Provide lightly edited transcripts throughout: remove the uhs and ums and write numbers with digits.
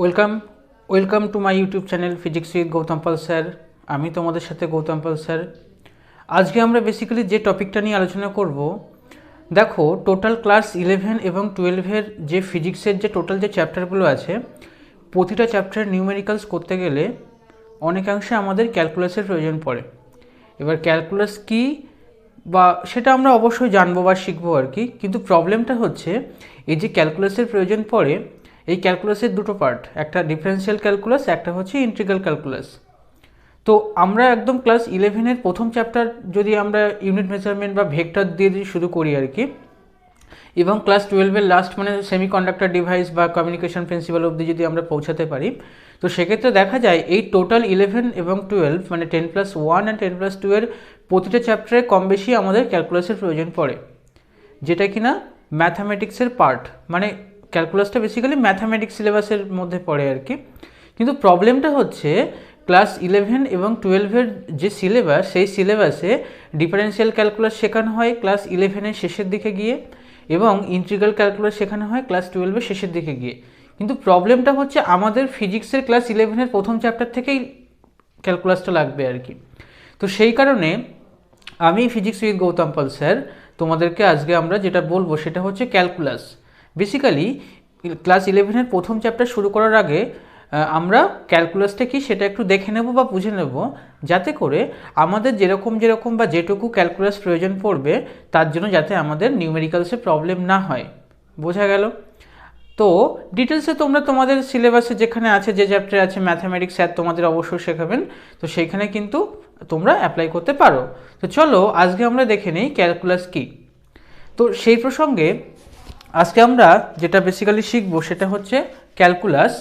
Welcome welcome to my YouTube channel physics with Gautam Pal sir. আমি তোমাদের সাথে গৌতম পাল স্যার। আজকে আমরা বেসিক্যালি যে টপিকটা নিয়ে আলোচনা করব, দেখো টোটাল ক্লাস 11 এবং 12-এর যে ফিজিক্সের যে টোটাল যে চ্যাপ্টারগুলো আছে, প্রতিটা চ্যাপ্টার নিউমেরিক্যালস করতে গেলে অনেকাংশে আমাদের ক্যালকুলাসের প্রয়োজন পড়ে। এবার ক্যালকুলাস কী বা সেটা আমরা অবশ্যই জানবো বা শিখবো আর কি, কিন্তু প্রবলেমটা হচ্ছে এই যে ক্যালকুলাসের প্রয়োজন পড়ে, এই ক্যালকুলাসের দুটো পার্ট, একটা ডিফারেন্সিয়াল ক্যালকুলাস, একটা হচ্ছে ইন্টিগ্রাল ক্যালকুলাস। তো আমরা একদম ক্লাস 11-এর প্রথম চ্যাপ্টার যদি আমরা ইউনিট মেজারমেন্ট বা ভেক্টর দিয়ে যদি শুরু করি আর কি, এবং ক্লাস 12-এর লাস্ট মানে সেমিকন্ডাক্টর ডিভাইস বা কমিউনিকেশন প্রিন্সিপাল অবধি যদি আমরা পৌঁছাতে পারি, তো সেক্ষেত্রে দেখা যায় এই টোটাল 11 এবং 12 মানে 10+1 অ্যান্ড 10+2 এর প্রতিটা চ্যাপ্টারে কম বেশি আমাদের ক্যালকুলাসের প্রয়োজন পড়ে, যেটা কিনা ম্যাথামেটিক্সের পার্ট। মানে ক্যালকুলাসটা বেসিক্যালি ম্যাথামেটিক্স সিলেবাসের মধ্যে পড়ে আর কি। কিন্তু প্রবলেমটা হচ্ছে ক্লাস 11 এবং 12-এর যে সিলেবাস, সেই সিলেবাসে ডিফারেন্সিয়াল ক্যালকুলাস শেখানো হয় ক্লাস 11-এর শেষের দিকে গিয়ে, এবং ইন্টিগ্রাল ক্যালকুলাস শেখানো হয় ক্লাস 12-এর শেষের দিকে গিয়ে। কিন্তু প্রবলেমটা হচ্ছে আমাদের ফিজিক্সের ক্লাস 11-এর প্রথম চ্যাপ্টার থেকেই ক্যালকুলাসটা লাগবে আর কি। তো সেই কারণে আমি physics with Gautam Pal sir তোমাদেরকে আজকে আমরা যেটা বলবো সেটা হচ্ছে ক্যালকুলাস। বেসিক্যালি ক্লাস 11-এর প্রথম চ্যাপ্টার শুরু করার আগে আমরা ক্যালকুলাসটা কি সেটা একটু দেখে নেব বা বুঝে নেব, যাতে করে আমাদের যেরকম বা যেটুকু ক্যালকুলাস প্রয়োজন পড়বে তার জন্য যাতে আমাদের নিউমেরিক্যালসে প্রবলেম না হয়। বোঝা গেল? তো ডিটেলসে তোমরা তোমাদের সিলেবাসে যেখানে আছে, যে চ্যাপ্টারে আছে ম্যাথামেটিক্স স্যার তোমাদের অবশ্যই শেখাবেন, তো সেইখানে কিন্তু তোমরা অ্যাপ্লাই করতে পারো। তো চলো আজকে আমরা দেখে নিই ক্যালকুলাস কী। তো সেই প্রসঙ্গে আজকে আমরা যেটা বেসিক্যালি শিখবো সেটা হচ্ছে ক্যালকুলাস।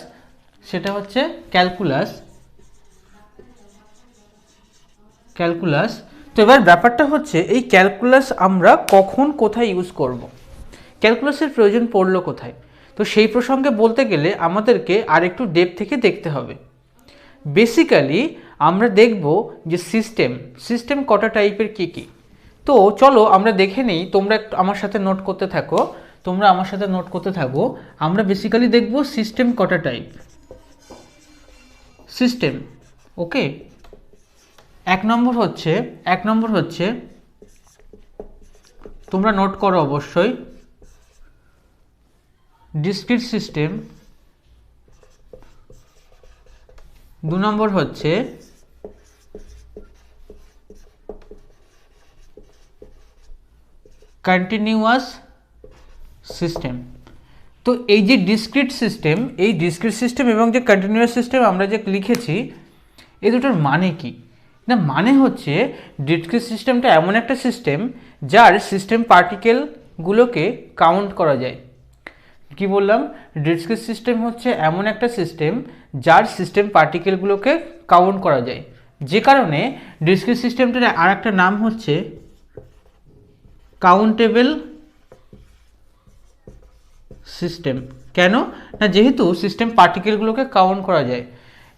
ক্যালকুলাস তো এবার ব্যাপারটা হচ্ছে এই ক্যালকুলাস আমরা কখন কোথায় ইউজ করব, ক্যালকুলাসের প্রয়োজন পড়লো কোথায়। তো সেই প্রসঙ্গে বলতে গেলে আমাদেরকে আরেকটু ডেপথ থেকে দেখতে হবে। বেসিক্যালি আমরা দেখব যে সিস্টেম কটা টাইপের কী কী। তো চলো আমরা দেখে নিই, তোমরা একটু আমার সাথে নোট করতে থাকো। আমরা বেসিক্যালি দেখব সিস্টেম কটা টাইপ। সিস্টেম, ওকে। এক নম্বর হচ্ছে তোমরা নোট করো অবশ্যই, ডিসক্রিট সিস্টেম। 2 নম্বর হচ্ছে কন্টিনিউয়াস সিস্টেম। তো এই যে ডিসক্রিট সিস্টেম এবং যে কন্টিনিউয়াস সিস্টেম আমরা যে লিখেছি, এই দুটোর মানে কি না, মানে হচ্ছে ডিসক্রিট সিস্টেমটা এমন একটা সিস্টেম যার সিস্টেম পার্টিকেলগুলোকে কাউন্ট করা যায়। কি বললাম? ডিসক্রিট সিস্টেম হচ্ছে এমন একটা সিস্টেম যার সিস্টেম পার্টিকেলগুলোকে কাউন্ট করা যায়, যে কারণে ডিসক্রিট সিস্টেমটার আর একটা নাম হচ্ছে কাউন্টেবল সিস্টেম। কেন না, যেহেতু সিস্টেম পার্টিকেলগুলোকে কাউন্ট করা যায়।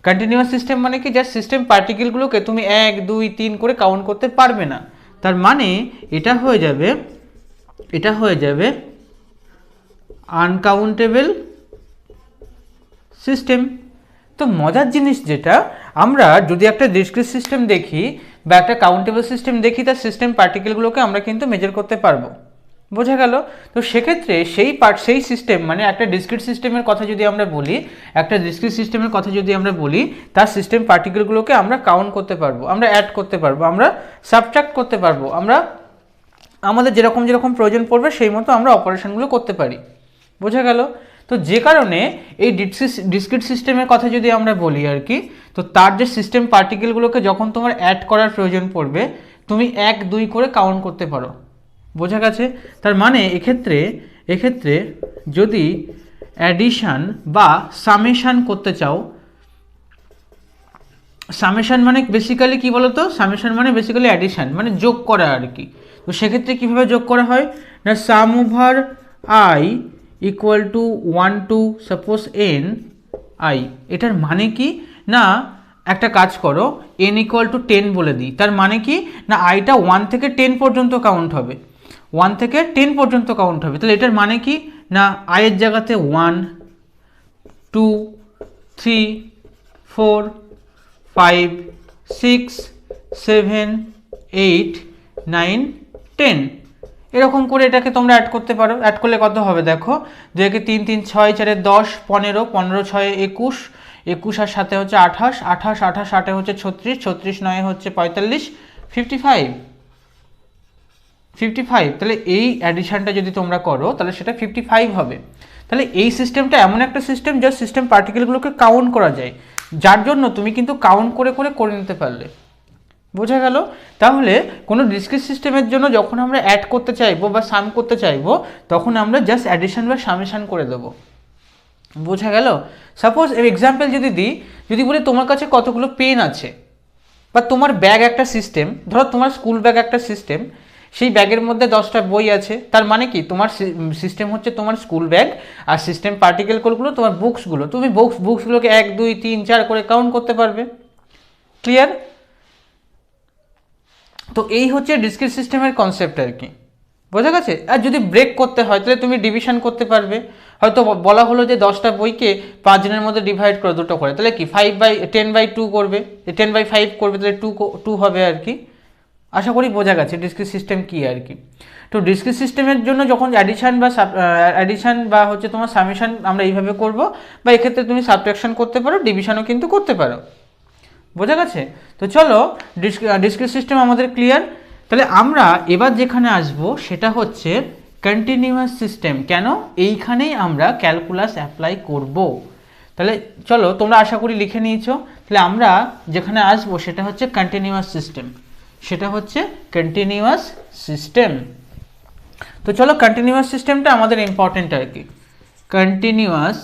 কন্টিনিউয়াস সিস্টেম মানে কি, যার সিস্টেম পার্টিকেলগুলোকে তুমি 1 2 3 করে কাউন্ট করতে পারবে না, তার মানে এটা হয়ে যাবে আনকাউন্টেবল সিস্টেম। তো মজার জিনিস যেটা, আমরা যদি একটা ডিসক্রিট সিস্টেম দেখি বা একটা কাউন্টেবল সিস্টেম দেখি, তার সিস্টেম পার্টিকেলগুলোকে আমরা কিন্তু মেজার করতে পারবো। বোঝা গেল? তো সেক্ষেত্রে সেই সিস্টেম মানে একটা ডিসক্রিট সিস্টেমের কথা যদি আমরা বলি, তার সিস্টেম পার্টিকেলগুলোকে আমরা কাউন্ট করতে পারবো, আমরা অ্যাড করতে পারবো, আমরা সাবট্রাক্ট করতে পারবো, আমরা আমাদের যেরকম প্রয়োজন পড়বে সেই মতো আমরা অপারেশনগুলো করতে পারি। বোঝা গেল? তো যে কারণে এই ডিসক্রিট সিস্টেমের কথা যদি আমরা বলি আর কি, তো তার যে সিস্টেম পার্টিকেলগুলোকে যখন তোমার অ্যাড করার প্রয়োজন পড়বে, তুমি 1 2 করে কাউন্ট করতে পারো। বোঝা গেছে? তার মানে এক্ষেত্রে যদি অ্যাডিশন বা সামেশন করতে চাও, সামেশন মানে বেসিক্যালি কি বলতো, সামেশন মানে বেসিক্যালি অ্যাডিশন মানে যোগ করা আর কি। তো সেক্ষেত্রে কীভাবে যোগ করা হয় না, sum over i equal to 1 to suppose n i. এটার মানে কি না, একটা কাজ করো, n ইকুয়াল টু 10 বলে দিই। তার মানে কি না, আইটা 1 থেকে 10 পর্যন্ত কাউন্ট হবে, 1 থেকে 10 পর্যন্ত কাউন্ট হবে। তাহলে এটার মানে কি না, আয়ের জায়গাতে 1 2 3 4 5 6 7 8 9 10 এরকম করে এটাকে তোমরা অ্যাড করতে পারো। অ্যাড করলে কত হবে দেখো, 2 কে 3 3 6 4 10 15 15 6 21 21 আর সাথে হচ্ছে 28 28 28 8 হচ্ছে 36 36 9 হচ্ছে 45 55 55। তাহলে এই অ্যাডিশনটা যদি তোমরা করো তাহলে সেটা 55 হবে। তাহলে এই সিস্টেমটা এমন একটা সিস্টেম যার সিস্টেম পার্টিকেলগুলোকে কাউন্ট করা যায়, যার জন্য তুমি কিন্তু কাউন্ট করে করে করে নিতে পারলে। বোঝা গেল? তাহলে কোনো ডিসক্রিট সিস্টেমের জন্য যখন আমরা অ্যাড করতে চাইবো বা সাম করতে চাইবো তখন আমরা জাস্ট অ্যাডিশন বা সামেশন করে দেবো। বোঝা গেল? সাপোজ এক্সাম্পল যদি দিই, যদি বলি তোমার কাছে কতগুলো পেন আছে বা তোমার ব্যাগ একটা সিস্টেম, ধরো তোমার স্কুল ব্যাগ একটা সিস্টেম, সেই ব্যাগের মধ্যে 10টা বই আছে, তার মানে কি তোমার সিস্টেম হচ্ছে তোমার স্কুল ব্যাগ, আর সিস্টেম পার্টিকেলগুলো তোমার বুকসগুলো, তুমি বুকসগুলোকে 1 2 3 4 করে কাউন্ট করতে পারবে। ক্লিয়ার? তো এই হচ্ছে ডিসক্রিট সিস্টেমের কনসেপ্ট আর কি। বোঝা গেছে? আর যদি ব্রেক করতে হয় তাহলে তুমি ডিভিশন করতে পারবে। হয়তো বলা হলো যে 10টা বইকে 5 জনের মধ্যে ডিভাইড করে দুটো করে, তাহলে কি 10/2 করবে, 10/5 করবে, তাহলে 2 হবে আর কি। আশা করি বোঝা গেছে ডিসক্রিট সিস্টেম কি আর কি। তো ডিসক্রিট সিস্টেমের জন্য যখন অ্যাডিশন বা হচ্ছে তোমার সামেশন আমরা এইভাবে করব, বা এক্ষেত্রে তুমি সাবট্রাকশন করতে পারো, ডিভিশনও কিন্তু করতে পারো। বোঝা গেছে? তো চলো, ডিসক্রিট সিস্টেম আমাদের ক্লিয়ার। তাহলে আমরা এবার যেখানে আসব সেটা হচ্ছে কন্টিনিউয়াস সিস্টেম। কেন? এইখানেই আমরা ক্যালকুলাস অ্যাপ্লাই করব। তাহলে চলো, তোমরা আশা করি লিখে নিয়েছো। তাহলে আমরা যেখানে আসব সেটা হচ্ছে কন্টিনিউয়াস সিস্টেম, সেটা হচ্ছে কন্টিনিউয়াস সিস্টেম। তো চলো, কন্টিনিউয়াস সিস্টেমটা আমাদের ইম্পর্টেন্ট আর কি। Continuous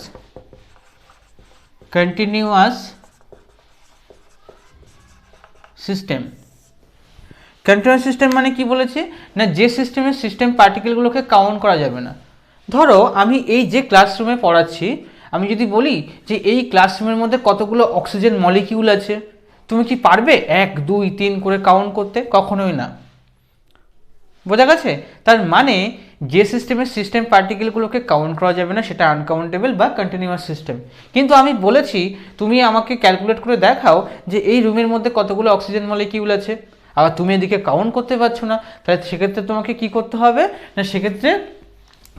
system. কন্টিনিউয়াস সিস্টেম মানে কি বলেছি না, যে সিস্টেম পার্টিকেলগুলোকে কাউন্ট করা যাবে না। ধরো আমি এই যে ক্লাসরুমে পড়াচ্ছি, আমি যদি বলি যে এই ক্লাসরুমের মধ্যে কতগুলো অক্সিজেন মলিকিউল আছে, তুমি কি পারবে 1 2 3 করে কাউন্ট করতে? কখনোই না। বোঝা গেছে? তার মানে যে সিস্টেম পার্টিকেলগুলোকে কাউন্ট করা যাবে না সেটা আনকাউন্টেবল বা কন্টিনিউয়াস সিস্টেম। কিন্তু আমি বলেছি তুমি আমাকে ক্যালকুলেট করে দেখাও যে এই রুমের মধ্যে কতগুলো অক্সিজেন মলিকিউল আছে, আবার তুমি এদিকে কাউন্ট করতে পারছো না, তাহলে সেক্ষেত্রে তোমাকে কি করতে হবে না, সেক্ষেত্রে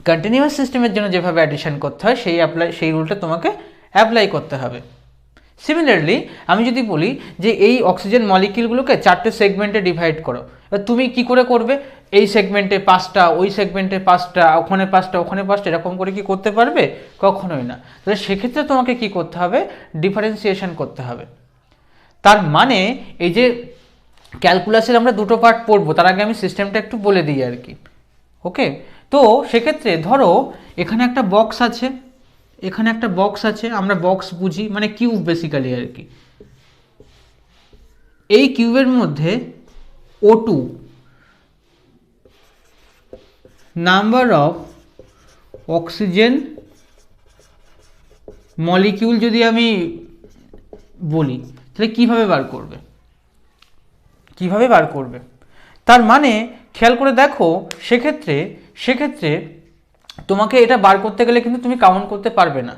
কন্টিনিউয়াস সিস্টেমের জন্য যেভাবে অ্যাডিশন করতে হয় সেই রুলটা তোমাকে অ্যাপ্লাই করতে হবে। সিমিলারলি আমি যদি বলি যে এই অক্সিজেন মলিকিউলগুলোকে 4টে সেগমেন্টে ডিভাইড করো, তুমি কি করে করবে? এই সেগমেন্টে 5টা, ওই সেগমেন্টে 5টা, ওখানে 5টা, ওখানে 5টা, এরকম করে কি করতে পারবে? কখনোই না। তাহলে সেক্ষেত্রে তোমাকে কি করতে হবে? ডিফারেন্সিয়েশন করতে হবে। তার মানে এই যে ক্যালকুলাসের আমরা দুটো পার্ট পড়বো, তার আগে আমি সিস্টেমটা একটু বলে দিই আর কি। ওকে, তো সেক্ষেত্রে ধরো এখানে একটা বক্স আছে, এখানে একটা বক্স আছে, আমরা বক্স বুঝি মানে কিউব বেসিক্যালি আর কি। এই কিউবের মধ্যে O2 number of oxygen molecule যদি আমি বলি, তাহলে কিভাবে বার করবে? তার মানে খেয়াল করে দেখো, সেক্ষেত্রে তোমাকে এটা বার করতে গেলে কিন্তু তুমি কাউন্ট করতে পারবে না।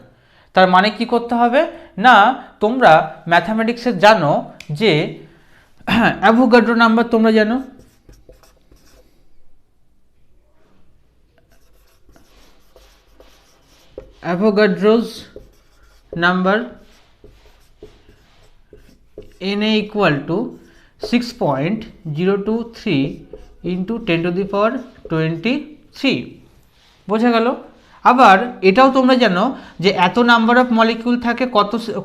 তার মানে কি করতে হবে না, তোমরা ম্যাথামেটিক্সে জানো যে অ্যাভোগাড্রো নাম্বার তোমরা জানো, Avogadro's number Na equal to 6.023 into 10⁻23। বোঝা গেল? আবার এটাও তোমরা জানো যে এত নাম্বার অফ মলিকিউল থাকে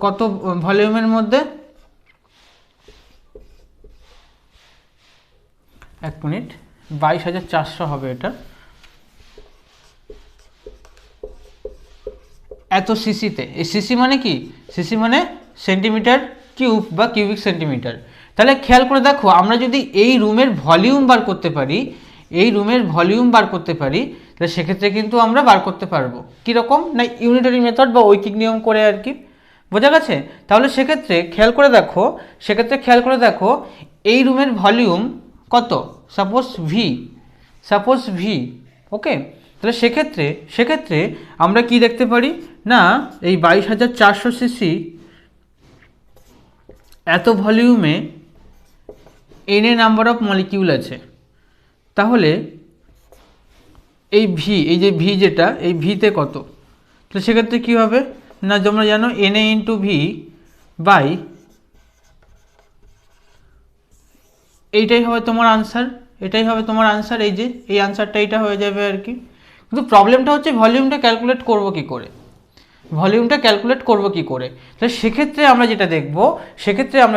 কত ভলিউমের মধ্যে। 1 মিনিট, 22,400 হবে এটা, এত সিসিতে। এই সিসি মানে কি? সিসি মানে সেন্টিমিটার কিউব বা কিউবিক সেন্টিমিটার। তাহলে খেয়াল করে দেখো, আমরা যদি এই রুমের ভলিউম বার করতে পারি, তাহলে সেক্ষেত্রে কিন্তু আমরা বার করতে পারবো। কীরকম না, ইউনিটারি মেথড বা ঐকিক নিয়ম করে আর কি। বোঝা গেছে? তাহলে সেক্ষেত্রে খেয়াল করে দেখো এই রুমের ভলিউম কত, সাপোজ ভি। ওকে, তাহলে সেক্ষেত্রে আমরা কি দেখতে পারি না, এই 22,400 সিসি এত ভলিউমে n A number of molecule আছে, তাহলে এই ভি, এই যে ভি যেটা, এই ভিতে কত, তো সেক্ষেত্রে কী হবে না, তোমরা জানো NA ইন্টু ভি বাই, এইটাই হবে তোমার আনসার, এটাই হবে তোমার আনসার, এই যে এই আনসারটা এইটা হয়ে যাবে আর কি। কিন্তু প্রবলেমটা হচ্ছে ভলিউমটা ক্যালকুলেট করব কি করে, ভলিউমটা ক্যালকুলেট করব কি করে, তাহলে সেক্ষেত্রে আমরা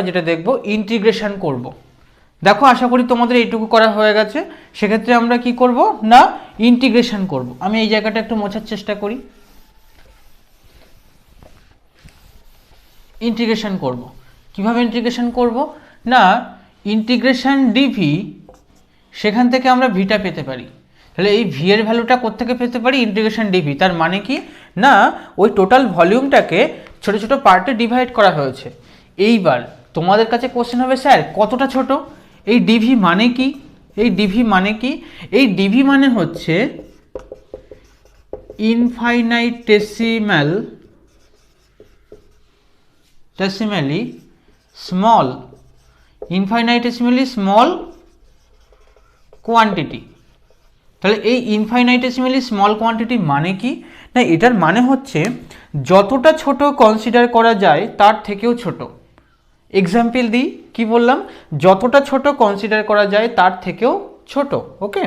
যেটা দেখব ইন্টিগ্রেশন করব। দেখো আশা করি তোমাদের এইটুকু করা হয়ে গেছে। সেক্ষেত্রে আমরা কি করব না ইন্টিগ্রেশন করব। আমি এই জায়গাটা একটু মোছার চেষ্টা করি। ইন্টিগ্রেশন করব, কিভাবে ইন্টিগ্রেশন করব না ইন্টিগ্রেশন ডিভি, সেখান থেকে আমরা ভিটা পেতে পারি। তাহলে এই ভি এর ভ্যালুটা কোত্থেকে পেতে পারি, ইন্টিগ্রেশন ডিভি। তার মানে কি না ওই টোটাল ভলিউমটাকে ছোট ছোট পার্টে ডিভাইড করা হয়েছে। এইবার তোমাদের কাছে কোশ্চেন হবে, স্যার কতটা ছোট, এই ডিভি মানে কি, এই ডিভি মানে কি, এই ডিভি মানে হচ্ছে ইনফাইনাইটেসিমালি স্মল, ইনফাইনাইটেসিমালি স্মল কোয়ান্টিটি। তাহলে এই ইনফাইনাইটেসিমালি স্মল কোয়ান্টিটি মানে কি না, এটার মানে হচ্ছে যতটা ছোট কনসিডার করা যায় তার থেকেও ছোট। এক্সাম্পল দিই, কি বললাম, যতটা ছোট কনসিডার করা যায় তার থেকেও ছোট। ওকে,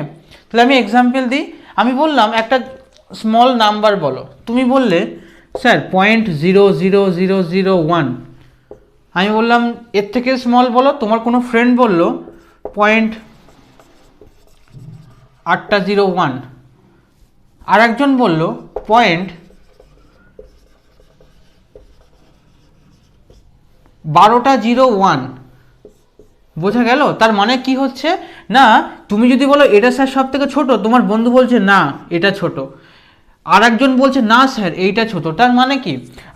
তাহলে আমি এক্সাম্পল দিই। আমি বললাম একটা স্মল নাম্বার বলো, তুমি বললে স্যার 0.00001, আমি বললাম এর থেকে স্মল বলো, তোমার কোনো ফ্রেন্ড বলল 0.801, আর একজন বলল 0.1201। বোঝা গেল? তার মানে কি হচ্ছে না, তুমি যদি বলো এটা স্যার সব থেকে ছোট, তোমার বন্ধু বলছে না এটা ছোট, আর একজন বলছে না স্যার এইটা ছোট। তার মানে কি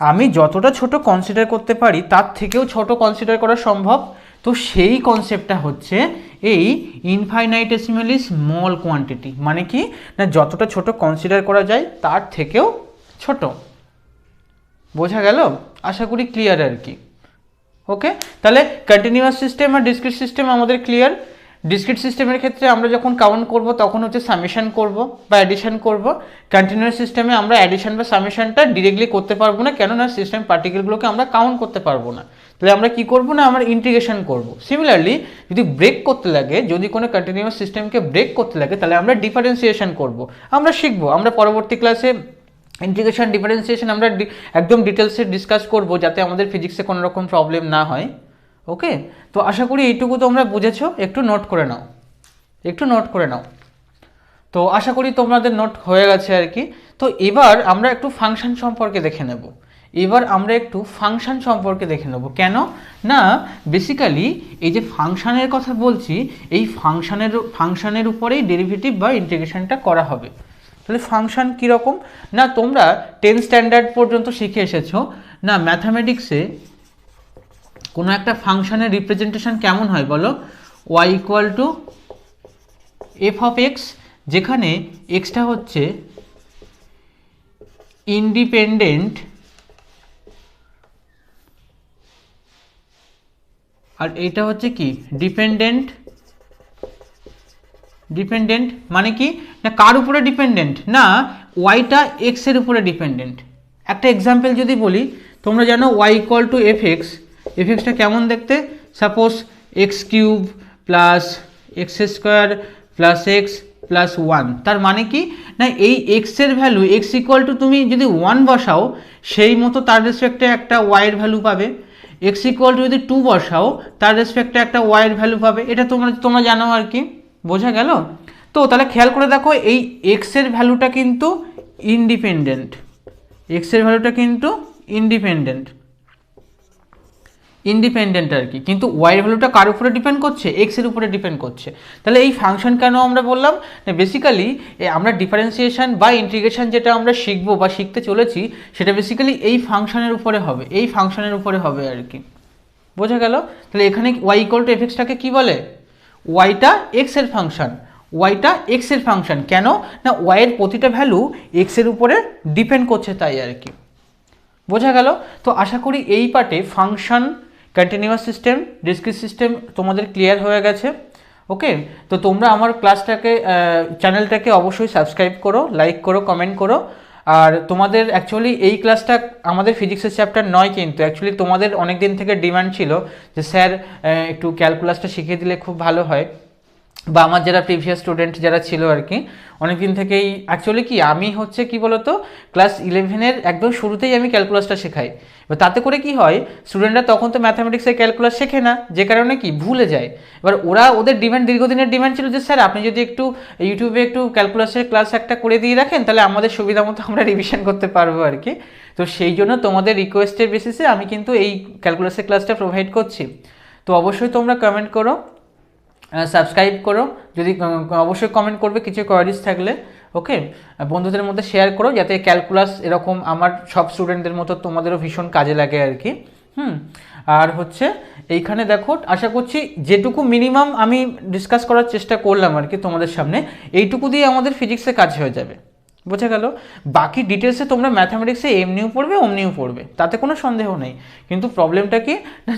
আমি যতটা ছোট কনসিডার করতে পারি তার থেকেও ছোট কনসিডার করা সম্ভব। তো সেই কনসেপ্টটা হচ্ছে এই ইনফাইনাইটেসিমালি স্মল কোয়ান্টিটি, মানে কি না যতটা ছোট কনসিডার করা যায় তার থেকেও ছোট। বোঝা গেল? আশা করি ক্লিয়ার আর কি। ওকে, তাহলে কন্টিনিউয়াস সিস্টেম আর ডিসক্রিট সিস্টেম আমাদের ক্লিয়ার। ডিসক্রিট সিস্টেমের ক্ষেত্রে আমরা যখন কাউন্ট করব তখন হচ্ছে সামেশন করব বা অ্যাডিশন করব। কন্টিনিউয়াস সিস্টেমে আমরা অ্যাডিশন বা সামেশনটা ডিরেক্টলি করতে পারবো না, কেননা সিস্টেম পার্টিকেলগুলোকে আমরা কাউন্ট করতে পারবো না। তাহলে আমরা কি করব না আমরা ইন্টিগ্রেশন করব। সিমিলারলি যদি ব্রেক করতে লাগে, যদি কোনো কন্টিনিউয়াস সিস্টেমকে ব্রেক করতে লাগে, তাহলে আমরা ডিফারেন্সিয়েশন করব। আমরা শিখবো, আমরা পরবর্তী ক্লাসে ইন্টিগ্রেশন ডিফারেন্সিয়েশন আমরা একদম ডিটেলসে ডিসকাস করব, যাতে আমাদের ফিজিক্সে কোনো রকম প্রবলেম না হয়। ওকে, তো আশা করি এইটুকু তোমরা বুঝেছো। একটু নোট করে নাও, একটু নোট করে নাও। তো আশা করি তোমাদের নোট হয়ে গেছে আর কি। তো এবার আমরা একটু ফাংশন সম্পর্কে দেখে নেব। কেন না বেসিক্যালি এই যে ফাংশনের কথা বলছি, এই ফাংশনের উপরেই ডেরিভেটিভ বা ইন্টিগ্রেশনটা করা হবে। তাহলে ফাংশন কীরকম না, তোমরা 10 স্ট্যান্ডার্ড পর্যন্ত শিখে এসেছো না ম্যাথামেটিক্সে কোনো একটা ফাংশনের রিপ্রেজেন্টেশন কেমন হয় বলো, y equal to F of x, যেখানে এক্সটা হচ্ছে ইন্ডিপেন্ডেন্ট আর এটা হচ্ছে কি ডিপেন্ডেন্ট। মানে কি না কার উপরে ডিপেন্ডেন্ট না ওয়াইটা এক্স এর উপরে ডিপেন্ডেন্ট। একটা এক্সাম্পল যদি বলি, তোমরা জানো y equal to F extra কেমন দেখতে, suppose x cube plus x square plus x plus 1। তার মানে কি না এই এক্সের ভ্যালু এক্স ইকুয়াল টু তুমি যদি 1 বসাও সেই মতো তার রেসপেক্টে একটা ওয়াইয়ের ভ্যালু পাবে। এক্স ইকুয়াল টু যদি 2 বসাও তার রেসপেক্টে একটা ওয়াইয়ের ভ্যালু পাবে। এটা তোমরা জানো আর কি। বোঝা গেল? তো তাহলে খেয়াল করে দেখো এই এক্সের ভ্যালুটা কিন্তু ইন্ডিপেন্ডেন্ট, আর কি, কিন্তু ওয়াইয়ের ভ্যালুটা কার উপরে ডিপেন্ড করছে, এক্স এর উপরে ডিপেন্ড করছে। তাহলে এই ফাংশন কেন আমরা বললাম না বেসিক্যালি আমরা ডিফারেন্সিয়েশন বা ইন্টিগ্রেশন যেটা আমরা শিখবো বা শিখতে চলেছি সেটা বেসিক্যালি এই ফাংশনের উপরে হবে আর কি। বোঝা গেল? তাহলে এখানে ওয়াই ইকুয়াল টু এফ এক্সটাকে কী বলে, ওয়াইটা এক্স এর ফাংশন, কেন না ওয়াইয়ের প্রতিটা ভ্যালু এক্স এর উপরে ডিপেন্ড করছে তাই আর কি। বোঝা গেল? তো আশা করি এই পার্টে function continuous system, discrete system তোমাদের ক্লিয়ার হয়ে গেছে। ওকে, তো তোমরা আমার ক্লাসটাকে চ্যানেলটাকে অবশ্যই সাবস্ক্রাইব করো, লাইক করো, কমেন্ট করো। আর তোমাদের অ্যাকচুয়ালি এই ক্লাসটা আমাদের ফিজিক্সের চ্যাপ্টার নয়, কিন্তু অ্যাকচুয়ালি তোমাদের অনেক দিন থেকে ডিমান্ড ছিল যে স্যার একটু ক্যালকুলাসটা শিখিয়ে দিলে খুব ভালো হয়, বা আমার যারা প্রিভিয়াস স্টুডেন্ট যারা ছিল আর কি, অনেকদিন থেকেই অ্যাকচুয়ালি কি আমি হচ্ছে কি বলতো ক্লাস 11-এর একদম শুরুতেই আমি ক্যালকুলাসটা শেখাই। এবার তাতে করে কি হয়, স্টুডেন্টরা তখন তো ম্যাথামেটিক্সের ক্যালকুলাস শেখে না, যে কারণে কি ভুলে যায়। এবার ওদের ডিমান্ড, দীর্ঘদিনের ডিমান্ড ছিল যে স্যার আপনি যদি একটু ইউটিউবে একটু ক্যালকুলাসের ক্লাস একটা করে দিয়ে রাখেন, তাহলে আমাদের সুবিধা মতো আমরা রিভিশন করতে পারবো আর কি। তো সেই জন্য তোমাদের রিকোয়েস্টের বেসিসে আমি কিন্তু এই ক্যালকুলাসের ক্লাসটা প্রোভাইড করছি। তো অবশ্যই তোমরা কমেন্ট করো, সাবস্ক্রাইব করো, যদি অবশ্যই কমেন্ট করবে কিছু কোয়ারিজ থাকলে। ওকে, বন্ধুদের মধ্যে শেয়ার করো যাতে ক্যালকুলাস এরকম আমার সব স্টুডেন্টদের মতো তোমাদেরও ভীষণ কাজে লাগে আর কি। আর হচ্ছে এইখানে দেখো, আশা করছি যেটুকু মিনিমাম আমি ডিসকাস করার চেষ্টা করলাম আর কি তোমাদের সামনে, এইটুকু দিয়ে আমাদের ফিজিক্সে কাজ হয়ে যাবে, বোঝা গেল। বাকি ডিটেলসে তোমরা ম্যাথামেটিক্সে এমনিও পড়বে অমনিও পড়বে, তাতে কোনো সন্দেহ নেই। কিন্তু প্রবলেমটা কি,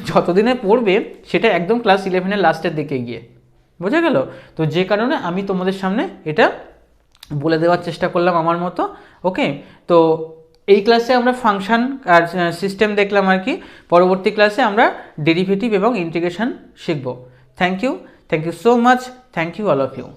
যতদিনে পড়বে সেটা একদম ক্লাস 11-এর লাস্টের দিকে গিয়ে, বোঝা গেল। তো যে কারণে আমি তোমাদের সামনে এটা বলে দেওয়ার চেষ্টা করলাম আমার মতো। ওকে, তো এই ক্লাসে আমরা ফাংশন আর সিস্টেম দেখলাম আর কি। পরবর্তী ক্লাসে আমরা ডেরিভেটিভ এবং ইন্টিগ্রেশন শিখব। Thank you so much, thank you all of you.